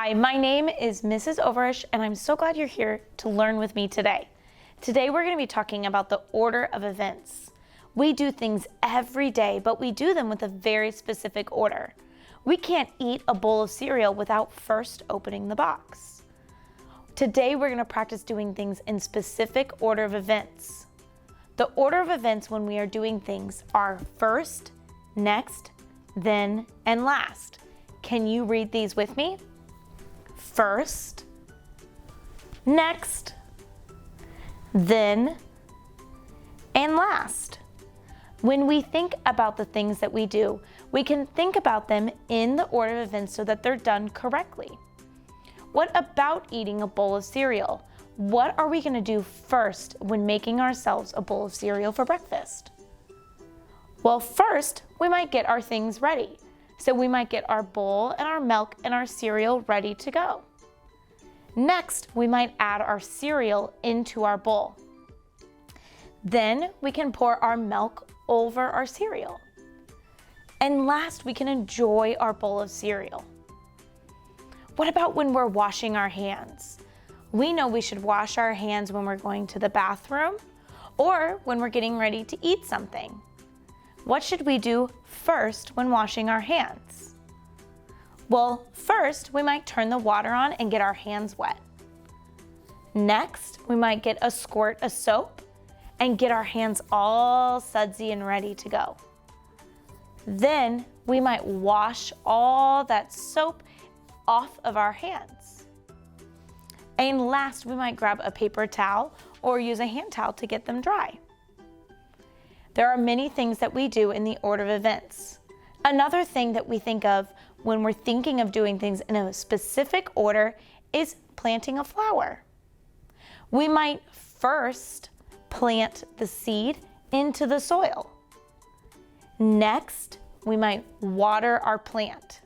Hi, my name is Mrs. Overish, and I'm so glad you're here to learn with me today. Today we're going to be talking about the order of events. We do things every day, but we do them with a very specific order. We can't eat a bowl of cereal without first opening the box. Today we're going to practice doing things in specific order of events. The order of events when we are doing things are first, next, then, and last. Can you read these with me? First, next, then, and last. When we think about the things that we do, we can think about them in the order of events so that they're done correctly. What about eating a bowl of cereal? What are we going to do first when making ourselves a bowl of cereal for breakfast? Well, first, we might get our things ready. So we might get our bowl and our milk and our cereal ready to go. Next, we might add our cereal into our bowl. Then we can pour our milk over our cereal. And last, we can enjoy our bowl of cereal. What about when we're washing our hands? We know we should wash our hands when we're going to the bathroom or when we're getting ready to eat something. What should we do first when washing our hands? Well, first, we might turn the water on and get our hands wet. Next, we might get a squirt of soap and get our hands all sudsy and ready to go. Then, we might wash all that soap off of our hands. And last, we might grab a paper towel or use a hand towel to get them dry. There are many things that we do in the order of events. Another thing that we think of when we're thinking of doing things in a specific order is planting a flower. We might first plant the seed into the soil. Next, we might water our plant.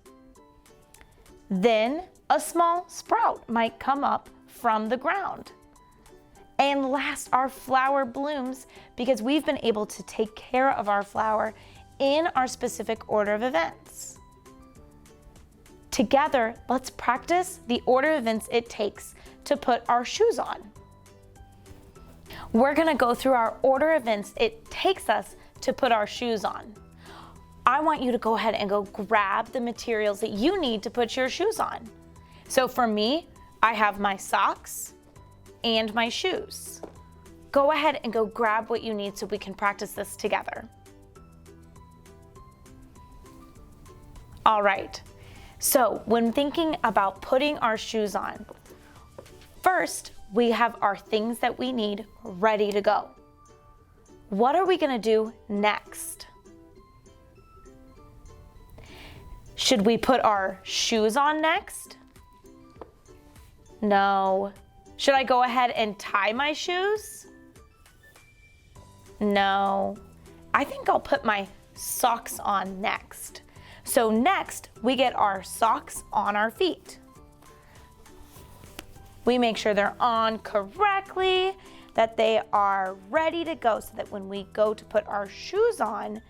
Then a small sprout might come up from the ground. And last, our flower blooms because we've been able to take care of our flower in our specific order of events. Together, let's practice the order of events it takes to put our shoes on. We're going to go through our order of events it takes us to put our shoes on. I want you to go ahead and go grab the materials that you need to put your shoes on. So for me, I have my socks and my shoes. Go ahead and go grab what you need so we can practice this together. All right, so when thinking about putting our shoes on, first we have our things that we need ready to go. What are we going to do next? Should we put our shoes on next? No. Should I go ahead and tie my shoes? No. I think I'll put my socks on next. So next, we get our socks on our feet. We make sure they're on correctly, that they are ready to go so that when we go to put our shoes on,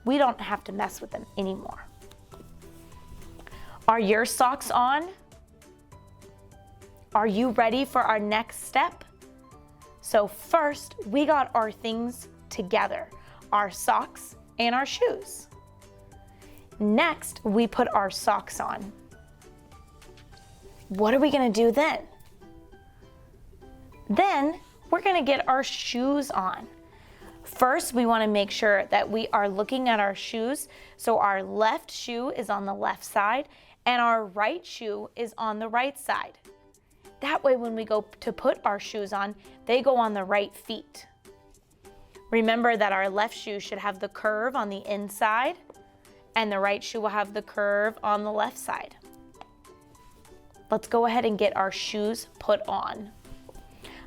we don't have to mess with them anymore. Are your socks on? Are you ready for our next step? So first, we got our things together, our socks and our shoes. Next, we put our socks on. What are we going to do then? Then, we're going to get our shoes on. First, we want to make sure that we are looking at our shoes, so our left shoe is on the left side and our right shoe is on the right side. That way, when we go to put our shoes on, they go on the right feet. Remember that our left shoe should have the curve on the inside, and the right shoe will have the curve on the left side. Let's go ahead and get our shoes put on.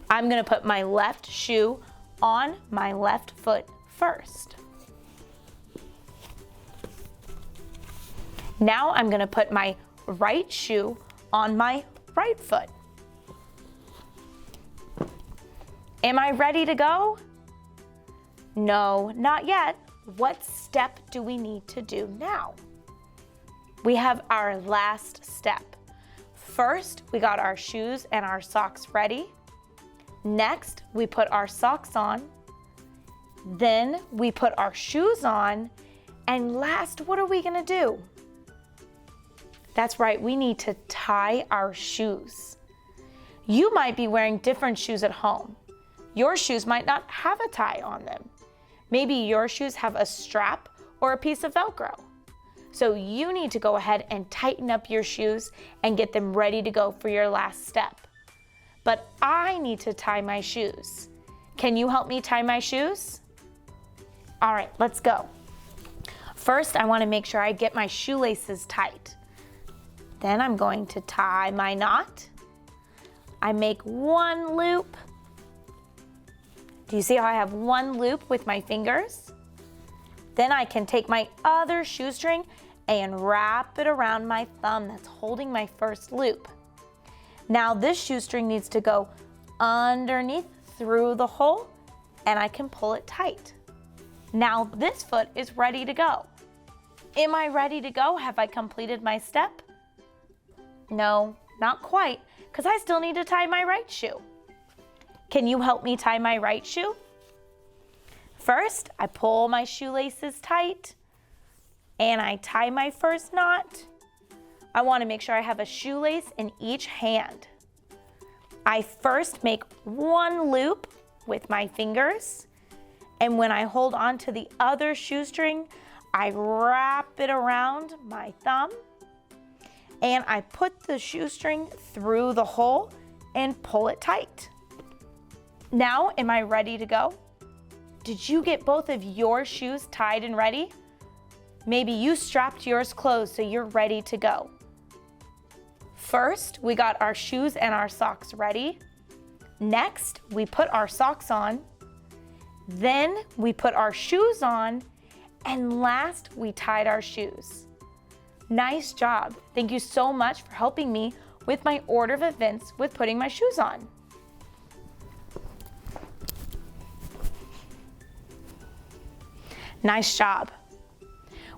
I'm going to put my left shoe on my left foot first. Now I'm going to put my right shoe on my right foot. Am I ready to go? No, not yet. What step do we need to do now? We have our last step. First, we got our shoes and our socks ready. Next, we put our socks on. Then we put our shoes on. And last, what are we gonna do? That's right, we need to tie our shoes. You might be wearing different shoes at home. Your shoes might not have a tie on them. Maybe your shoes have a strap or a piece of Velcro. So you need to go ahead and tighten up your shoes and get them ready to go for your last step. But I need to tie my shoes. Can you help me tie my shoes? All right, let's go. First, I want to make sure I get my shoelaces tight. Then I'm going to tie my knot. I make one loop. Do you see how I have one loop with my fingers? Then I can take my other shoestring and wrap it around my thumb that's holding my first loop. Now this shoestring needs to go underneath through the hole, and I can pull it tight. Now this foot is ready to go. Am I ready to go? Have I completed my step? No, not quite, because I still need to tie my right shoe. Can you help me tie my right shoe? First, I pull my shoelaces tight and I tie my first knot. I want to make sure I have a shoelace in each hand. I first make one loop with my fingers, and when I hold on to the other shoestring, I wrap it around my thumb and I put the shoestring through the hole and pull it tight. Now, am I ready to go? Did you get both of your shoes tied and ready? Maybe you strapped yours closed so you're ready to go. First, we got our shoes and our socks ready. Next, we put our socks on. Then we put our shoes on. And last, we tied our shoes. Nice job. Thank you so much for helping me with my order of events with putting my shoes on. Nice job.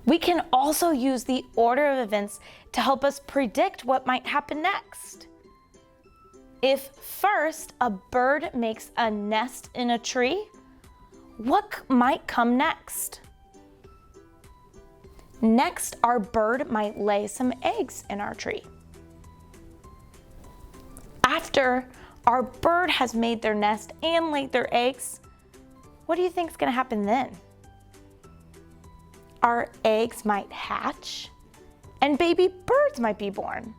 We can also use the order of events to help us predict what might happen next. If first a bird makes a nest in a tree, what might come next? Next, our bird might lay some eggs in our tree. After our bird has made their nest and laid their eggs, what do you think is going to happen then? Our eggs might hatch and baby birds might be born.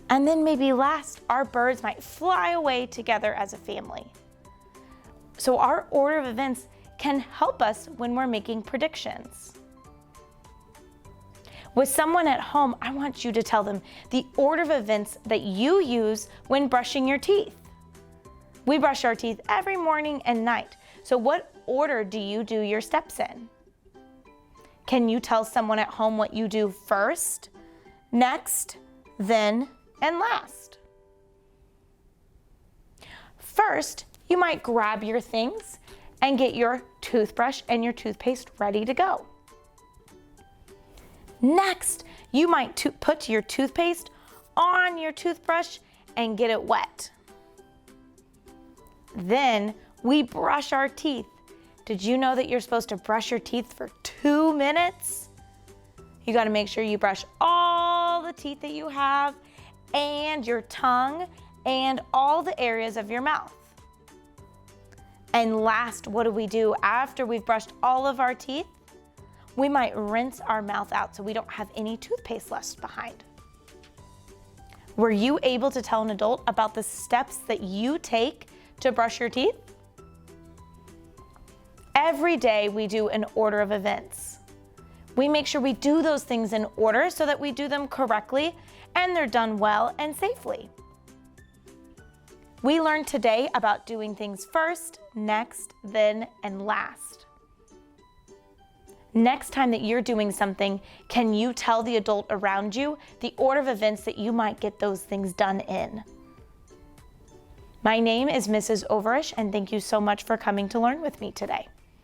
And then maybe last, our birds might fly away together as a family. So our order of events can help us when we're making predictions. With someone at home, I want you to tell them the order of events that you use when brushing your teeth. We brush our teeth every morning and night. So what order do you do your steps in? Can you tell someone at home what you do first, next, then, and last? First, you might grab your things and get your toothbrush and your toothpaste ready to go. Next, you might put your toothpaste on your toothbrush and get it wet. Then we brush our teeth. Did you know that you're supposed to brush your teeth for 2 minutes? You got to make sure you brush all the teeth that you have and your tongue and all the areas of your mouth. And last, what do we do after we've brushed all of our teeth? We might rinse our mouth out so we don't have any toothpaste left behind. Were you able to tell an adult about the steps that you take to brush your teeth? Every day we do an order of events. We make sure we do those things in order so that we do them correctly and they're done well and safely. We learned today about doing things first, next, then, and last. Next time that you're doing something, can you tell the adult around you the order of events that you might get those things done in? My name is Mrs. Overish, and thank you so much for coming to learn with me today.